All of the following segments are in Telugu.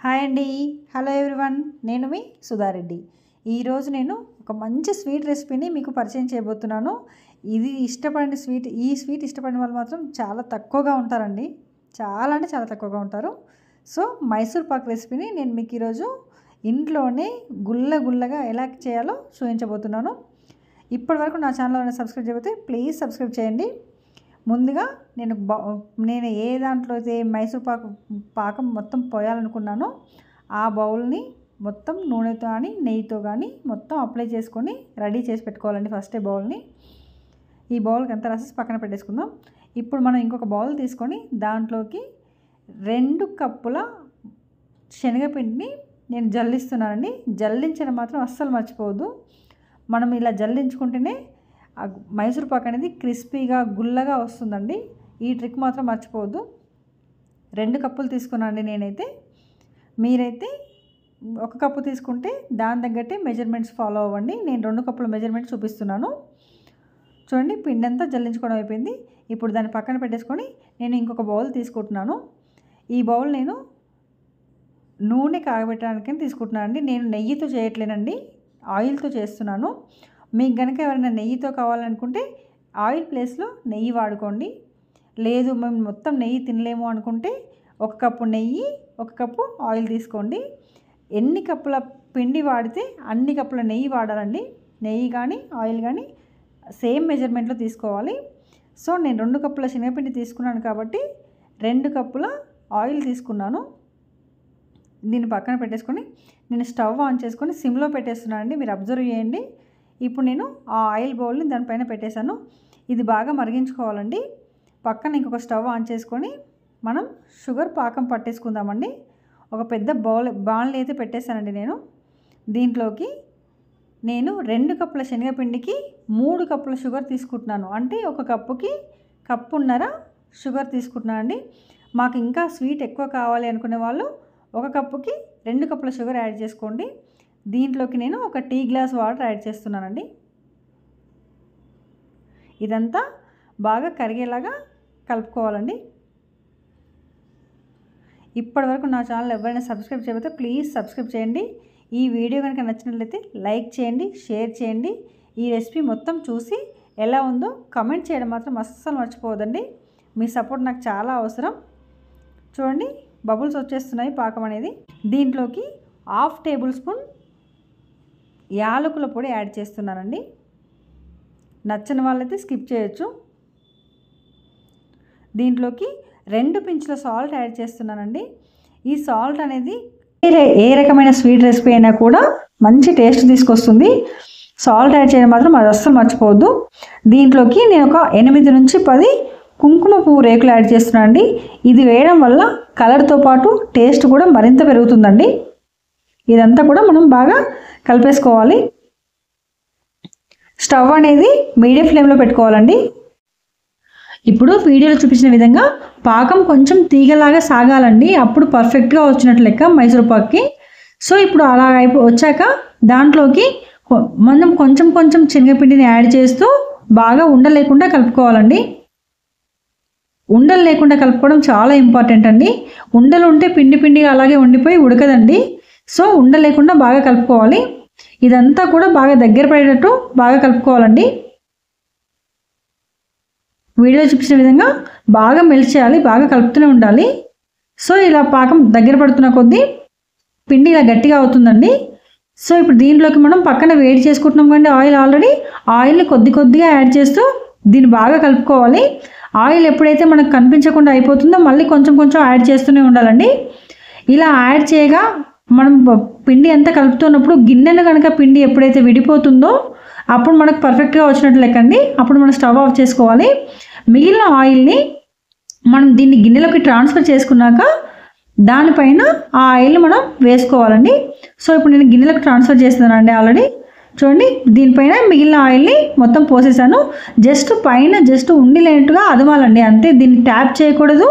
హాయ్ అండి. Hello everyone. నేను మీ సుధారెడ్డి. ఈరోజు నేను ఒక మంచి స్వీట్ రెసిపీని మీకు పరిచయం చేయబోతున్నాను. ఇది ఇష్టపడిన స్వీట్, ఈ స్వీట్ ఇష్టపడిన వాళ్ళు మాత్రం చాలా తక్కువగా ఉంటారండి. చాలా అంటే చాలా తక్కువగా ఉంటారు. సో మైసూర్ పాక్ రెసిపీని నేను మీకు ఈరోజు ఇంట్లోనే గుల్లగా ఎలా చేయాలో చూపించబోతున్నాను. ఇప్పటివరకు నా ఛానల్ సబ్స్క్రైబ్ చేయకపోతే ప్లీజ్ సబ్స్క్రైబ్ చేయండి. ముందుగా నేను ఏ దాంట్లో అయితే మైసూర్ పాకం మొత్తం పోయాలనుకున్నానో ఆ బౌల్ని మొత్తం నూనెతో కానీ నెయ్యితో కానీ మొత్తం అప్లై చేసుకొని రెడీ చేసి పెట్టుకోవాలండి. ఫస్టే బౌల్ని ఈ బౌల్కి అంతా రాసేసి పక్కన పెట్టేసుకుందాం. ఇప్పుడు మనం ఇంకొక బౌల్ తీసుకొని దాంట్లోకి 2 కప్పుల శనగపిండిని నేను జల్లిస్తున్నానండి. జల్లించడం మాత్రం అస్సలు మర్చిపోవద్దు. మనం ఇలా జల్లించుకుంటేనే మైసూర్ పాక్ అనేది క్రిస్పీగా గుల్లగా వస్తుందండి. ఈ ట్రిక్ మాత్రం మర్చిపోవద్దు. 2 కప్పులు తీసుకున్నానండి నేనైతే. మీరైతే 1 కప్పు తీసుకుంటే దాని తగ్గట్టే మెజర్మెంట్స్ ఫాలో అవ్వండి. నేను 2 కప్పుల మెజర్మెంట్ చూపిస్తున్నాను. చూడండి, పిండి అంతా జల్లించుకోవడం అయిపోయింది. ఇప్పుడు దాన్ని పక్కన పెట్టేసుకొని నేను ఇంకొక బౌల్ తీసుకుంటున్నాను. ఈ బౌల్ నేను నూనె కాగబెట్టడానికి తీసుకుంటున్నాను అండి. నేను నెయ్యితో చేయట్లేనండి, ఆయిల్తో చేస్తున్నాను. మీకు కనుక ఎవరైనా నెయ్యితో కావాలనుకుంటే ఆయిల్ ప్లేస్లో నెయ్యి వాడుకోండి. లేదు మేము మొత్తం నెయ్యి తినలేము అనుకుంటే 1 కప్పు నెయ్యి, 1 కప్పు ఆయిల్ తీసుకోండి. ఎన్ని కప్పుల పిండి వాడితే అన్ని కప్పుల నెయ్యి వాడాలండి. నెయ్యి కానీ ఆయిల్ కానీ సేమ్ మెజర్మెంట్లో తీసుకోవాలి. సో నేను 2 కప్పుల శనగపిండి తీసుకున్నాను కాబట్టి 2 కప్పుల ఆయిల్ తీసుకున్నాను. దీన్ని పక్కన పెట్టేసుకొని నేను స్టవ్ ఆన్ చేసుకొని సిమ్లో పెట్టేస్తున్నాను అండి. మీరు అబ్జర్వ్ చేయండి. ఇప్పుడు నేను ఆ ఆయిల్ బౌల్ని దానిపైన పెట్టేశాను. ఇది బాగా మరిగించుకోవాలండి. పక్కన ఇంకొక స్టవ్ ఆన్ చేసుకొని మనం షుగర్ పాకం పట్టేసుకుందామండి. ఒక పెద్ద బాల్ని అయితే పెట్టేశానండి నేను. దీంట్లోకి నేను 2 కప్పుల శనగపిండికి 3 కప్పుల షుగర్ తీసుకుంటున్నాను. అంటే 1 కప్పుకి కప్పున్నర షుగర్ తీసుకుంటున్నాను అండి. మాకు ఇంకా స్వీట్ ఎక్కువ కావాలి అనుకునే వాళ్ళు 1 కప్పుకి 2 కప్పుల షుగర్ యాడ్ చేసుకోండి. దీంట్లోకి నేను 1 టీ గ్లాస్ వాటర్ యాడ్ చేస్తున్నానండి. ఇదంతా బాగా కరిగేలాగా కలుపుకోవాలండి. ఇప్పటివరకు నా ఛానల్ ఎవరైనా సబ్స్క్రైబ్ చేయకపోతే ప్లీజ్ సబ్స్క్రైబ్ చేయండి. ఈ వీడియో కనుక నచ్చినట్లయితే లైక్ చేయండి, షేర్ చేయండి. ఈ రెసిపీ మొత్తం చూసి ఎలా ఉందో కమెంట్ చేయడం మాత్రం అస్సలు మర్చిపోవద్దండి. మీ సపోర్ట్ నాకు చాలా అవసరం. చూడండి, బబుల్స్ వచ్చేస్తున్నాయి పాకం అనేది. దీంట్లోకి 1/2 టేబుల్ స్పూన్ యాలకుల పొడి యాడ్ చేస్తున్నానండి. నచ్చని వాళ్ళైతే స్కిప్ చేయొచ్చు. దీంట్లోకి 2 పించుల సాల్ట్ యాడ్ చేస్తున్నానండి. ఈ సాల్ట్ అనేది ఏ రకమైన స్వీట్ రెసిపీ అయినా కూడా మంచి టేస్ట్ తీసుకొస్తుంది. సాల్ట్ యాడ్ చేయడం మాత్రం అది అస్సలు మర్చిపోవద్దు. దీంట్లోకి నేను ఒక 8 నుంచి 10 కుంకుమ పువ్వు రేకులు యాడ్ చేస్తున్నాను అండి. ఇది వేయడం వల్ల కలర్తో పాటు టేస్ట్ కూడా మరింత పెరుగుతుందండి. ఇదంతా కూడా మనం బాగా కలిపేసుకోవాలి. స్టవ్ అనేది మీడియం ఫ్లేమ్లో పెట్టుకోవాలండి. ఇప్పుడు వీడియోలో చూపించిన విధంగా పాకం కొంచెం తీగలాగా సాగాలండి. అప్పుడు పర్ఫెక్ట్గా వచ్చినట్లు లెక్క మైసూర్ పాక్కి. సో ఇప్పుడు అలా వచ్చాక దాంట్లోకి మనం కొంచెం శనగపిండిని యాడ్ చేస్తూ బాగా ఉండలేకుండా కలుపుకోవాలండి. ఉండలు లేకుండా కలుపుకోవడం చాలా ఇంపార్టెంట్ అండి. ఉండలు ఉంటే పిండిగా అలాగే ఉండిపోయి ఉడకదండి. సో ఉండలేకుండా బాగా కలుపుకోవాలి. ఇదంతా కూడా బాగా దగ్గర పడేటట్టు బాగా కలుపుకోవాలండి. వీడియోలో చూపించిన విధంగా బాగా మెల్ట్ చేయాలి, బాగా కలుపుతూనే ఉండాలి. సో ఇలా పాకం దగ్గర పడుతున్న కొద్దీ పిండి ఇలా గట్టిగా అవుతుందండి. సో ఇప్పుడు దీంట్లోకి మనం పక్కన వేడి చేసుకుంటున్నాం కండి ఆయిల్. ఆల్రెడీ ఆయిల్ని కొద్దిగా యాడ్ చేస్తూ దీన్ని బాగా కలుపుకోవాలి. ఆయిల్ ఎప్పుడైతే మనకు కనిపించకుండా అయిపోతుందో మళ్ళీ కొంచెం యాడ్ చేస్తూనే ఉండాలండి. ఇలా యాడ్ చేయగా మనం పిండి అంతా కలుపుతున్నప్పుడు గిన్నెను కనుక పిండి ఎప్పుడైతే విడిపోతుందో అప్పుడు మనకు పర్ఫెక్ట్గా వచ్చినట్లు లెక్కండి. అప్పుడు మనం స్టవ్ ఆఫ్ చేసుకోవాలి. మిగిలిన ఆయిల్ని మనం దీన్ని గిన్నెలోకి ట్రాన్స్ఫర్ చేసుకున్నాక దానిపైన ఆ ఆయిల్ని మనం వేసుకోవాలండి. సో ఇప్పుడు నేను గిన్నెలోకి ట్రాన్స్ఫర్ చేస్తున్నానండి ఆల్రెడీ. చూడండి, దీనిపైన మిగిలిన ఆయిల్ని మొత్తం పోసేసాను. పైన ఉండి లేనట్టుగా అదమాలండి అంతే. దీన్ని ట్యాప్ చేయకూడదు,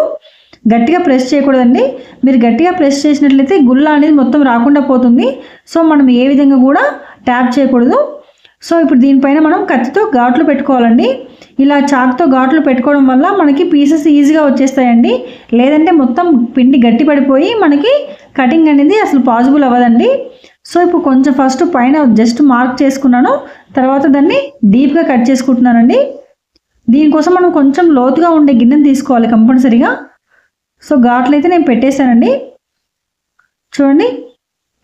గట్టిగా ప్రెస్ చేయకూడదండి. మీరు గట్టిగా ప్రెస్ చేసినట్లయితే గుల్ల అనేది మొత్తం రాకుండా పోతుంది. సో మనం ఏ విధంగా కూడా ట్యాప్ చేయకూడదు. సో ఇప్పుడు దీనిపైన మనం కత్తితో ఘాట్లు పెట్టుకోవాలండి. ఇలా చాకుతో ఘాట్లు పెట్టుకోవడం వల్ల మనకి పీసెస్ ఈజీగా వచ్చేస్తాయండి. లేదంటే మొత్తం పిండి గట్టి పడిపోయి మనకి కటింగ్ అనేది అసలు పాసిబుల్ అవ్వదండి. సో ఇప్పుడు కొంచెం ఫస్ట్ పైన జస్ట్ మార్క్ చేసుకున్నాను, తర్వాత దాన్ని డీప్గా కట్ చేసుకుంటున్నానండి. దీనికోసం మనం కొంచెం లోతుగా ఉండే గిన్నెని తీసుకోవాలి కంపల్సరీగా. సో ఘాట్లు అయితే నేను పెట్టేశానండి. చూడండి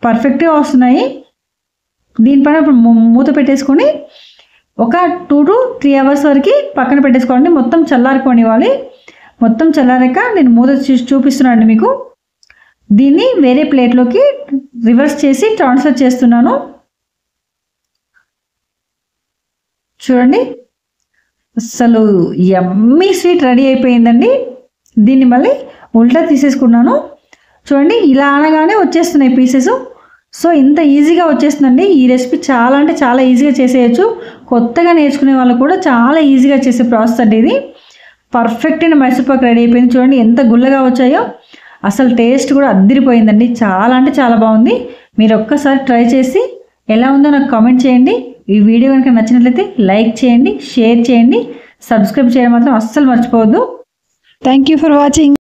పర్ఫెక్ట్గా వస్తున్నాయి. దీనిపైన ఇప్పుడు మూత పెట్టేసుకొని ఒక 2 to 3 అవర్స్ వరకు పక్కన పెట్టేసుకోవాలండి. మొత్తం చల్లారిపోనివ్వాలి. మొత్తం చల్లారాక నేను మూత చూపిస్తున్నానండి మీకు. దీన్ని వేరే ప్లేట్లోకి రివర్స్ చేసి ట్రాన్స్ఫర్ చేస్తున్నాను. చూడండి అసలు యమ్మీ స్వీట్ రెడీ అయిపోయిందండి. దీన్ని మళ్ళీ ఉల్టా తీసేసుకున్నాను. చూడండి ఇలా అనగానే వచ్చేస్తున్నాయి పీసెస్. సో ఇంత ఈజీగా వచ్చేస్తుందండి. ఈ రెసిపీ చాలా అంటే చాలా ఈజీగా చేసేయచ్చు. కొత్తగా నేర్చుకునే వాళ్ళు కూడా చాలా ఈజీగా చేసే ప్రాసెస్ అండి ఇది. పర్ఫెక్ట్ అయిన మైసూర్పాక్ రెడీ అయిపోయింది. చూడండి ఎంత గుల్లగా వచ్చాయో. అసలు టేస్ట్ కూడా అద్దిరిపోయిందండి. చాలా అంటే చాలా బాగుంది. మీరు ఒక్కసారి ట్రై చేసి ఎలా ఉందో నాకు కామెంట్ చేయండి. ఈ వీడియో కనుక నచ్చినట్లయితే లైక్ చేయండి, షేర్ చేయండి, సబ్స్క్రైబ్ చేయడం మాత్రం అస్సలు మర్చిపోవద్దు. Thank you for watching.